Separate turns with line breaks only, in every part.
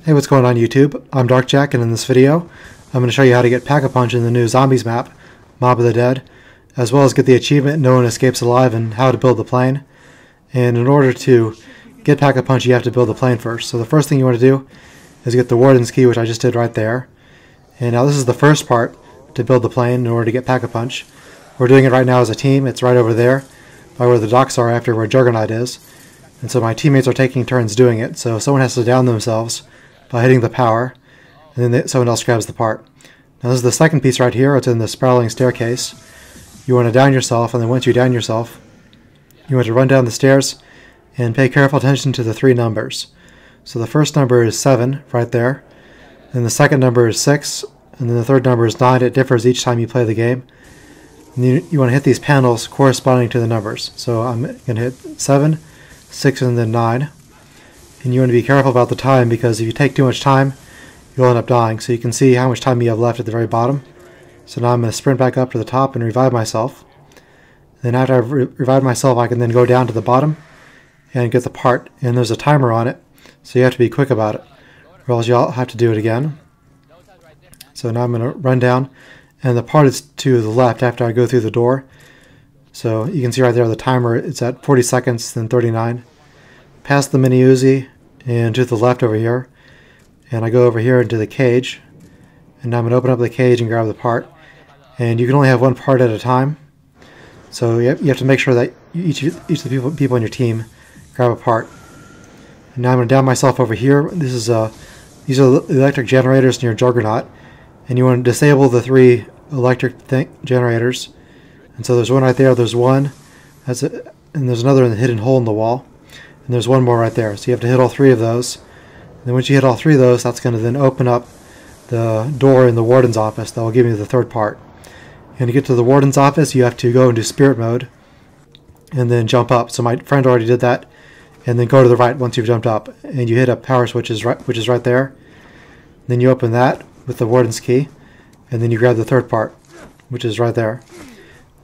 Hey, what's going on YouTube? I'm Darkjack, and in this video I'm going to show you how to get Pack-a-Punch in the new Zombies map, Mob of the Dead, as well as get the achievement No One Escapes Alive and how to build the plane. And in order to get Pack-a-Punch you have to build the plane first. So the first thing you want to do is get the Warden's Key, which I just did right there. And now this is the first part to build the plane in order to get Pack-a-Punch. We're doing it right now as a team. It's right over there by where the docks are after where Juggernaut is. And so my teammates are taking turns doing it, so someone has to down themselves by hitting the power, and then someone else grabs the part. Now this is the second piece right here. It's in the spiraling staircase. You want to down yourself, and then once you down yourself, you want to run down the stairs and pay careful attention to the three numbers. So the first number is 7 right there, and the second number is 6, and then the third number is 9. It differs each time you play the game. And you want to hit these panels corresponding to the numbers. So I'm going to hit 7, 6, and then 9. And you want to be careful about the time, because if you take too much time, you'll end up dying. So you can see how much time you have left at the very bottom. So now I'm going to sprint back up to the top and revive myself. Then after I've revived myself, I can then go down to the bottom and get the part. And there's a timer on it, so you have to be quick about it, or else you'll have to do it again. So now I'm going to run down, and the part is to the left after I go through the door. So you can see right there the timer, it's at 40 seconds, then 39. Past the mini Uzi and to the left over here, and I go over here into the cage, and now I'm going to open up the cage and grab the part. And you can only have one part at a time, so you have to make sure that each of the people on your team grab a part. And now I'm going to down myself over here. These are the electric generators near Juggernaut, and you want to disable the 3 electric generators. And so there's one right there, there's one, and there's another in the hidden hole in the wall. And there's one more right there. So you have to hit all 3 of those. And then once you hit all 3 of those, that's going to then open up the door in the Warden's office that will give you the third part. And to get to the Warden's office, you have to go into spirit mode and then jump up. So my friend already did that. And then go to the right once you've jumped up. And you hit a power switch, which is right there. Then you open that with the Warden's Key. And then you grab the third part, which is right there.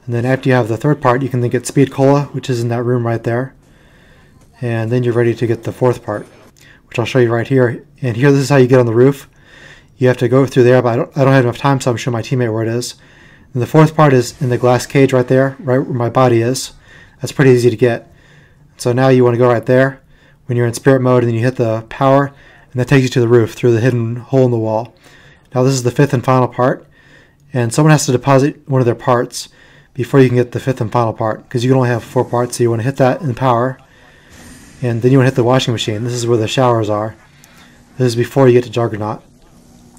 And then after you have the third part, you can then get Speed Cola, which is in that room right there. And then you're ready to get the fourth part, which I'll show you right here. And here, this is how you get on the roof. You have to go through there, but I don't have enough time, so I'm showing my teammate where it is. And the fourth part is in the glass cage right there, right where my body is. That's pretty easy to get. So now you want to go right there when you're in spirit mode, and then you hit the power, and that takes you to the roof through the hidden hole in the wall. Now this is the 5th and final part, and someone has to deposit one of their parts before you can get the 5th and final part, because you can only have 4 parts. So you want to hit that in power. And then you want to hit the washing machine. This is where the showers are. This is before you get to Juggernaut.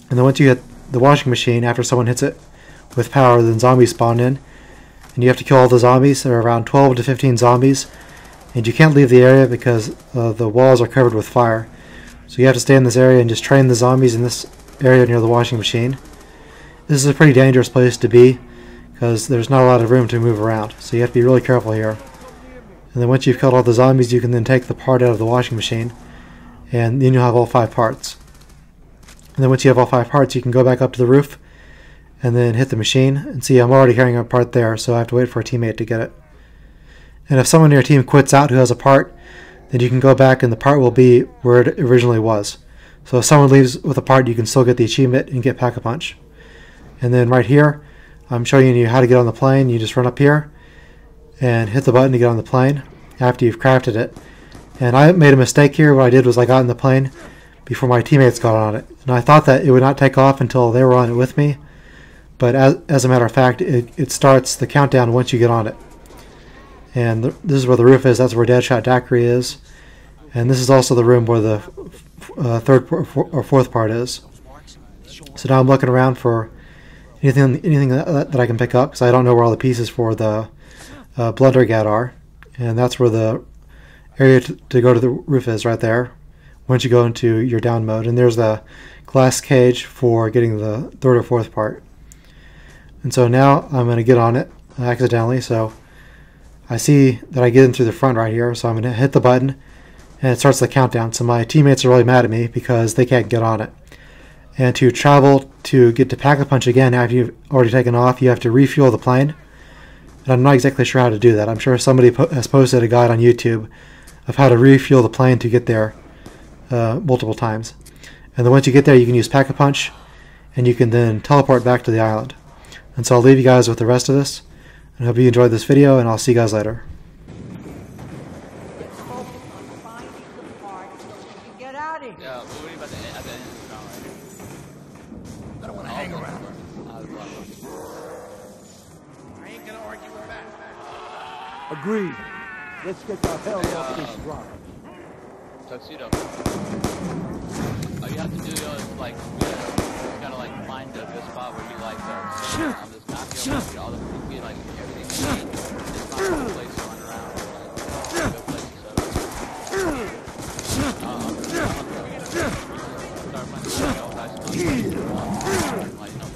And then once you hit the washing machine, after someone hits it with power, then zombies spawn in. And you have to kill all the zombies. There are around 12 to 15 zombies. And you can't leave the area because the walls are covered with fire. So you have to stay in this area and just train the zombies in this area near the washing machine. This is a pretty dangerous place to be, because there's not a lot of room to move around. So you have to be really careful here. And then once you've killed all the zombies, you can then take the part out of the washing machine, and then you'll have all 5 parts. And then once you have all 5 parts, you can go back up to the roof and then hit the machine. And see, I'm already carrying a part there, so I have to wait for a teammate to get it. And if someone in your team quits out who has a part, then you can go back and the part will be where it originally was. So if someone leaves with a part, you can still get the achievement and get Pack-a-Punch. And then right here, I'm showing you how to get on the plane. You just run up here and hit the button to get on the plane after you've crafted it. And I made a mistake here. What I did was I got in the plane before my teammates got on it. And I thought that it would not take off until they were on it with me. But as a matter of fact, it starts the countdown once you get on it. And this is where the roof is. That's where Deadshot Daiquiri is. And this is also the room where the third or fourth part is. So now I'm looking around for anything that I can pick up, because I don't know where all the pieces for the Blundergat are. And that's where the area to go to the roof is, right there, once you go into your down mode. And there's the glass cage for getting the third or fourth part. And so now I'm going to get on it accidentally. So I see that I get in through the front right here, so I'm going to hit the button and it starts the countdown. So my teammates are really mad at me because they can't get on it. And to travel to get to Pack-a-Punch again after you've already taken off, you have to refuel the plane. And I'm not exactly sure how to do that. I'm sure somebody has posted a guide on YouTube of how to refuel the plane to get there multiple times. And then once you get there, you can use Pack-a-Punch, and you can then teleport back to the island. And so I'll leave you guys with the rest of this. And I hope you enjoyed this video, and I'll see you guys later.
Let's focus on finding the part so we can get out of here.
Yeah, we're waiting about the end of the round right here.
I don't want to hang around.
I ain't gonna argue with that.
Agreed. Let's get the hell off this rock.
Tuxedo. All you have to do is like, you gotta like find a good spot where you like on this map. You know, all the like everything you need. It's not a place to run around. Like, a good place to set up. Start finding like, no.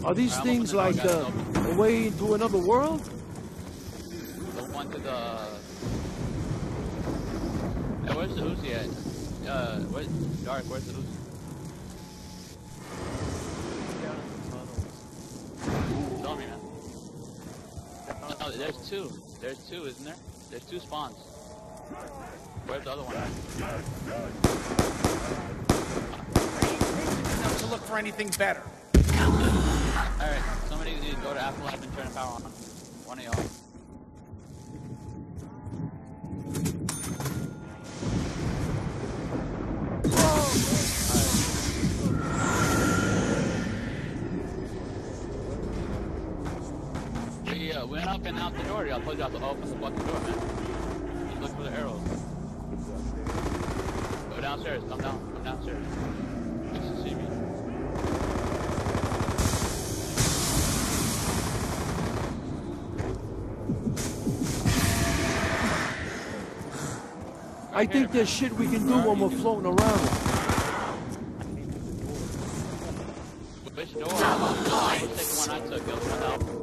Are these things like a way into another world?
The one to the... Hey, where's the Uzi at? Where's Dark? Where's the Uzi? Tell me, man. No, there's two. There's two, isn't there? There's two spawns. Where's the other one?
Enough to look for anything better.
Alright, somebody need to go to Afterlife and turn the power on. One of y'all. We went up and out the door. I told you I have to open the fucking door, man. Just look for the arrows. Go downstairs. Come downstairs. Just to see me.
I think there's shit we can do when we're floating around.
Which door? Let's take the one I took. The other one out.